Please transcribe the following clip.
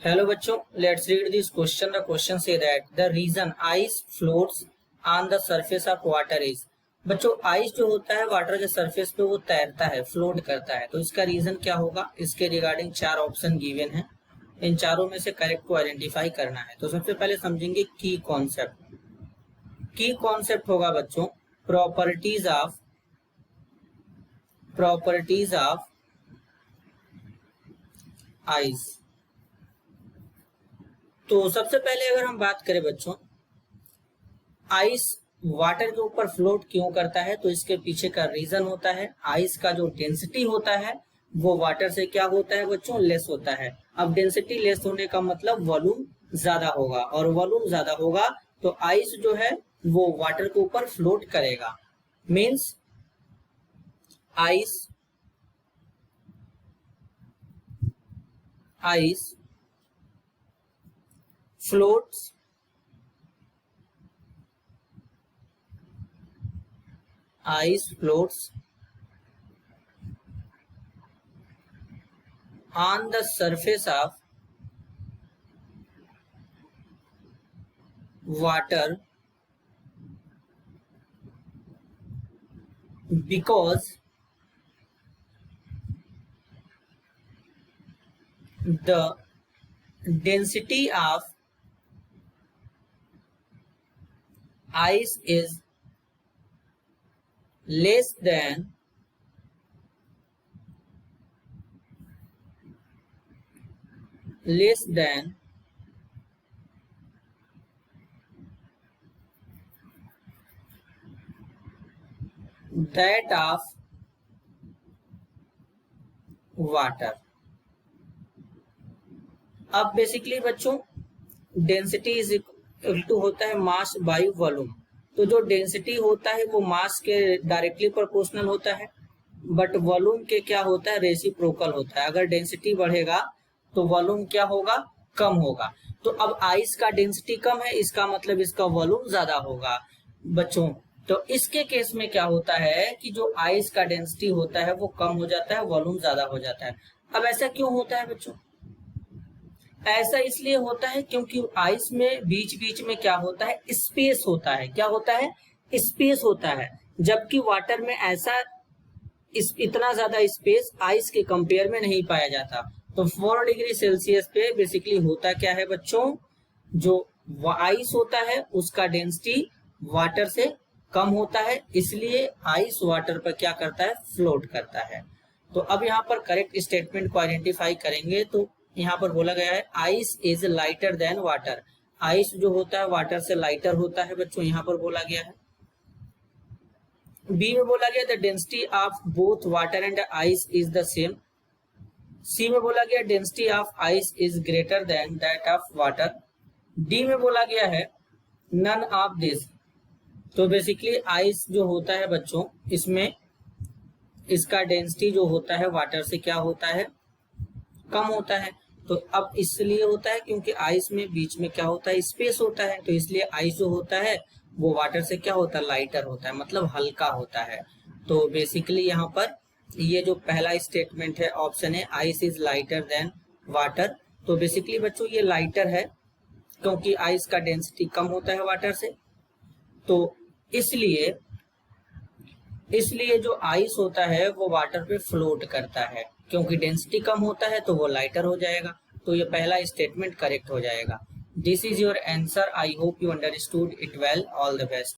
Hello बच्चों, let's read this question. The question say that the reason ice floats on the surface of water is. बच्चों ice जो होता है water के surface पे वो तैरता है, फ्लोट करता है, तो इसका रीजन क्या होगा? इसके रिगार्डिंग चार ऑप्शन गिवन है, इन चारों में से करेक्ट को आइडेंटिफाई करना है। तो सबसे पहले समझेंगे की कॉन्सेप्ट। की कॉन्सेप्ट होगा बच्चों प्रॉपर्टीज ऑफ आइस। तो सबसे पहले अगर हम बात करें बच्चों आइस वाटर के ऊपर फ्लोट क्यों करता है, तो इसके पीछे का रीजन होता है आइस का जो डेंसिटी होता है वो वाटर से क्या होता है बच्चों, लेस होता है। अब डेंसिटी लेस होने का मतलब वॉल्यूम ज्यादा होगा, और वॉल्यूम ज्यादा होगा तो आइस जो है वो वाटर के ऊपर फ्लोट करेगा। Means ice floats on the surface of water because the density of ice is less than that of water। अब बेसिकली बच्चों डेंसिटी इज इक्वल टू होता है मास बाई वॉल्यूम। तो जो डेंसिटी होता है वो मास के डायरेक्टली प्रोपोर्शनल होता है, बट वॉल्यूम के क्या होता है, रेसिप्रोकल होता है। अगर डेंसिटी बढ़ेगा तो वॉल्यूम क्या होगा, कम होगा। तो अब आइस का डेंसिटी कम है, इसका मतलब इसका वॉल्यूम ज्यादा होगा बच्चों। तो इसके केस में क्या होता है कि जो आइस का डेंसिटी होता है वो कम हो जाता है, वॉल्यूम ज्यादा हो जाता है। अब ऐसा क्यों होता है बच्चों? ऐसा इसलिए होता है क्योंकि आइस में बीच बीच में क्या होता है, स्पेस होता है। क्या होता है? स्पेस होता है। जबकि वाटर में ऐसा इतना ज्यादा स्पेस आइस के कंपेयर में नहीं पाया जाता। तो 4 डिग्री सेल्सियस पे बेसिकली होता क्या है बच्चों, जो आइस होता है उसका डेंसिटी वाटर से कम होता है, इसलिए आइस वाटर पर क्या करता है, फ्लोट करता है। तो अब यहाँ पर करेक्ट स्टेटमेंट को आइडेंटिफाई करेंगे तो यहाँ पर बोला गया है ice is lighter than water. Ice जो होता है वाटर से लाइटर होता है बच्चों, यहाँ पर बोला गया है। बी में बोला गया the density of both water and ice is the same. C में बोला गया density of ice is greater than that of water. D में बोला गया है नन ऑफ दिस। तो बेसिकली आइस जो होता है बच्चों इसमें इसका डेंसिटी जो होता है वाटर से क्या होता है, कम होता है। तो अब इसलिए होता है क्योंकि आइस में बीच में क्या होता है, स्पेस होता है। तो इसलिए आइस जो होता है वो वाटर से क्या होता है, लाइटर होता है, मतलब हल्का होता है। तो बेसिकली यहाँ पर ये जो पहला स्टेटमेंट है ऑप्शन है ice is lighter than water. तो बेसिकली बच्चों ये लाइटर है क्योंकि आइस का डेंसिटी कम होता है वाटर से। तो इसलिए जो आइस होता है वो वाटर पे फ्लोट करता है, क्योंकि डेंसिटी कम होता है तो वो लाइटर हो जाएगा। तो ये पहला स्टेटमेंट करेक्ट हो जाएगा। This is your answer. I hope you understood it well. All the best.